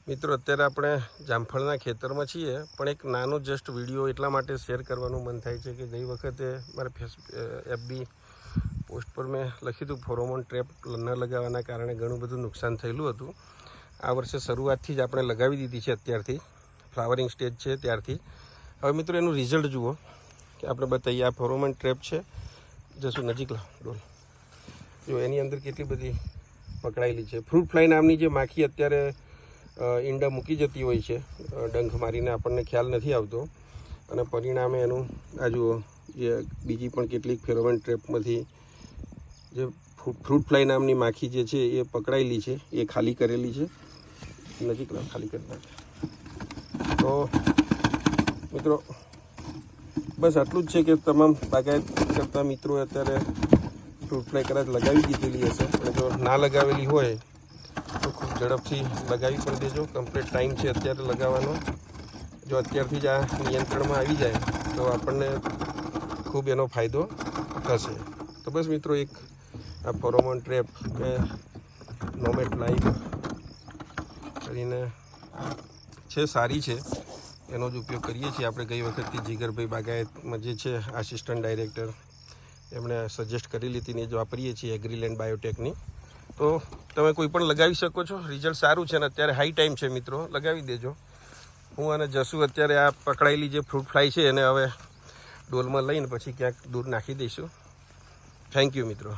મિત્રો અત્યારે આપણે જામફળના ખેતરમાં છીએ, પણ એક નાનો જસ્ટ વિડીયો એટલા માટે શેર કરવાનું મન થાય છે કે ગઈ વખતે મારા FB પોસ્ટ પર મેં લખ્યું હતું ફેરોમોન ટ્રેપ ન લગાવવાના કારણે ઘણું બધું નુકસાન થયેલું હતું. આ વર્ષે શરૂઆતથી જ આપણે લગાવી દીધી છે, અત્યારથી ફ્લાવરિંગ સ્ટેજ છે ત્યારથી. હવે મિત્રો એનું રિઝલ્ટ જુઓ કે આપણે બતાવીએ. આ ફેરોમોન ટ્રેપ છે, જશું નજીક લાવ ડોલ, જો એની અંદર કેટલી બધી પકડાયેલી છે. ફ્રૂટ ફ્લાય નામની જે માખી અત્યારે ઈંડા મૂકી જતી હોય છે, ડંખ મારીને આપણને ખ્યાલ નથી આવતો, અને પરિણામે એનું આ જુઓ જે બીજી પણ કેટલીક ફેરોમોન ટ્રેપમાંથી જે ફ્રૂટ ફ્લાય નામની માખી જે છે એ પકડાયેલી છે, એ ખાલી કરેલી છે. નજીક લાવ, ખાલી કરી નાખે. તો મિત્રો બસ આટલું જ છે કે તમામ બાગાયત કરતા મિત્રો અત્યારે ફ્રૂટ ફ્લાય કદાચ લગાવી દીધેલી હશે, અને જો ના લગાવેલી હોય તો ખૂબ ઝડપથી લગાવી પણ દેજો. કમ્પ્લીટ ટાઈમ છે અત્યારે લગાવવાનો. જો અત્યારથી જ આ નિયંત્રણમાં આવી જાય તો આપણને ખૂબ એનો ફાયદો થશે. તો બસ મિત્રો, એક આ ફેરોમોન ટ્રેપ નોમેટ લાઈવ કરીને છે, સારી છે, એનો જ ઉપયોગ કરીએ છીએ આપણે. ગઈ વખતથી જીગરભાઈ બાગાયતમાં જે છે આસિસ્ટન્ટ ડાયરેક્ટર, એમણે સજેસ્ટ કરેલી હતી ને જ વાપરીએ છીએ એગ્રીલેન્ડ બાયોટેકની. તો તમે કોઈ પણ લગાવી શકો છો, રિઝલ્ટ સારું છે. અને અત્યારે હાઈ ટાઈમ છે મિત્રો, લગાવી દેજો. હું અને જસુ અત્યારે આ પકડાયેલી જે ફ્રૂટ ફ્લાય છે એને હવે ડોલમાં લઈને પછી ક્યાંક દૂર નાખી દઈશું. થેન્ક યુ મિત્રો.